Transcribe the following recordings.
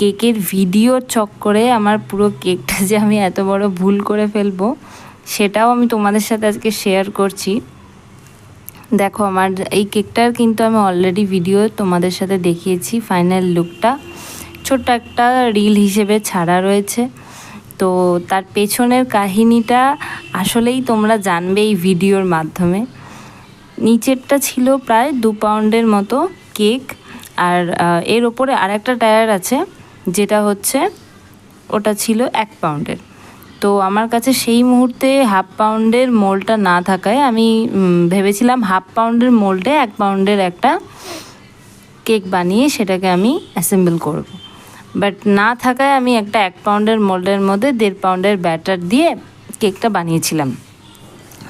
কেকের ভিডিওর চক্করে আমার পুরো কেকটা যে আমি এত বড় ভুল করে ফেলবো সেটাও আমি তোমাদের সাথে আজকে শেয়ার করছি। দেখো আমার এই কেকটার কিন্তু আমি অলরেডি ভিডিও তোমাদের সাথে দেখিয়েছি, ফাইনাল লুকটা ছোট্ট একটা রিল হিসেবে ছাড়া রয়েছে। তো তার পেছনের কাহিনীটা আসলেই তোমরা জানবে এই ভিডিওর মাধ্যমে। নিচেরটা ছিল প্রায় 2 পাউন্ডের মতো কেক, আর এর ওপরে আরেকটা টায়ার আছে যেটা হচ্ছে ওটা ছিল 1 পাউন্ডের। তো আমার কাছে সেই মুহূর্তে 1/2 পাউন্ডের মোল্ডটা না থাকায় আমি ভেবেছিলাম 1/2 পাউন্ডের মোল্ডে 1 পাউন্ডের একটা কেক বানিয়ে সেটাকে আমি অ্যাসেম্বল করব। বাট না থাকায় আমি একটা 1 পাউন্ডের মোল্ডের মধ্যে 1.5 পাউন্ডের ব্যাটার দিয়ে কেকটা বানিয়েছিলাম।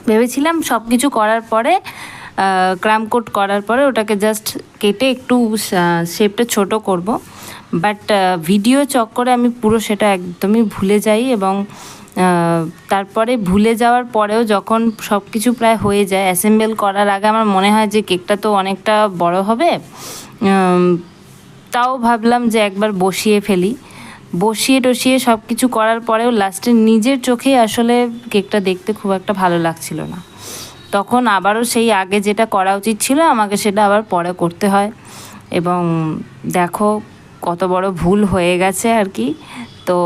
ভেবেছিলাম সব কিছু করার পরে ক্রাম কোট করার পরে ওটাকে জাস্ট কেটে একটু শেপটা ছোট করব। বাট ভিডিও চক্করে আমি পুরো সেটা একদমই ভুলে যাই, এবং তারপরে ভুলে যাওয়ার পরেও যখন সব কিছু প্রায় হয়ে যায় অ্যাসেম্বল করার আগে আমার মনে হয় যে কেকটা তো অনেকটা বড় হবে, তাও ভাবলাম যে একবার বসিয়ে ফেলি। বসিয়ে টসিয়ে সব কিছু করার পরেও লাস্টে নিজের চোখেই আসলে কেকটা দেখতে খুব একটা ভালো লাগছিল না। তখন আবারও সেই আগে যেটা করা উচিত ছিল আমাকে সেটা আবার পরে করতে হয়, এবং দেখো কত বড় ভুল হয়ে গেছে আর কি। তো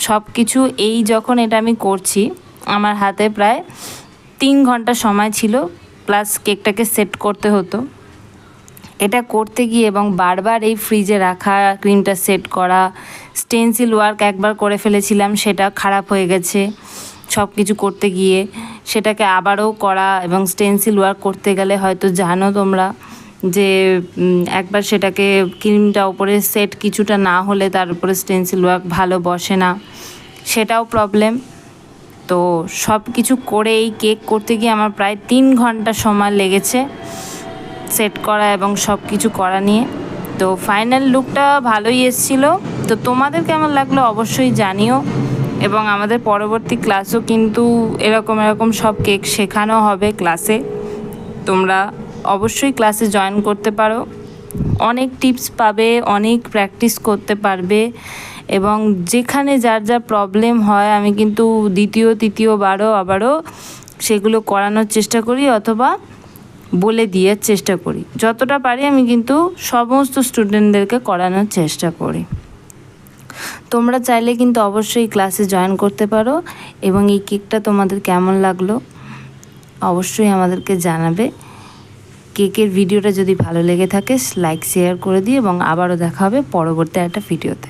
সব কিছু এই যখন এটা আমি করছি আমার হাতে প্রায় 3 ঘন্টা সময় ছিল, প্লাস কেকটাকে সেট করতে হতো। এটা করতে গিয়ে এবং বারবার এই ফ্রিজে রাখা ক্রিমটা সেট করা, স্টেনসিল ওয়ার্ক একবার করে ফেলেছিলাম সেটা খারাপ হয়ে গেছে সব কিছু করতে গিয়ে, সেটাকে আবারও করা, এবং স্টেনসিল ওয়ার্ক করতে গেলে হয়তো জানো তোমরা যে একবার সেটাকে ক্রিমটা উপরে সেট কিছুটা না হলে তার উপরে স্টেনসিল ওয়ার্ক ভালো বসে না, সেটাও প্রবলেম। তো সব কিছু করে এই কেক করতে গিয়ে আমার প্রায় 3 ঘন্টা সময় লেগেছে সেট করা এবং সব কিছু করা নিয়ে। তো ফাইনাল লুকটা ভালোই এসেছিলো। তো তোমাদের কেমন লাগলো অবশ্যই জানিও, এবং আমাদের পরবর্তী ক্লাসও কিন্তু এরকম সব কেক শেখানো হবে ক্লাসে। তোমরা অবশ্যই ক্লাসে জয়েন করতে পারো, অনেক টিপস পাবে, অনেক প্র্যাকটিস করতে পারবে, এবং যেখানে যার যা প্রবলেম হয় আমি কিন্তু দ্বিতীয় তৃতীয়বারও আবারও সেগুলো করানোর চেষ্টা করি অথবা বলে দেওয়ার চেষ্টা করি। যতটা পারি আমি কিন্তু সমস্ত স্টুডেন্টদেরকে করানোর চেষ্টা করি। তোমরা চাইলে কিন্তু অবশ্যই ক্লাসে জয়েন করতে পারো, এবং এই কেকটা তোমাদের কেমন লাগলো অবশ্যই আমাদেরকে জানাবে। কেকের ভিডিওটা যদি ভালো লেগে থাকে লাইক শেয়ার করে দিই, এবং আবারও দেখা হবে পরবর্তী একটা ভিডিওতে।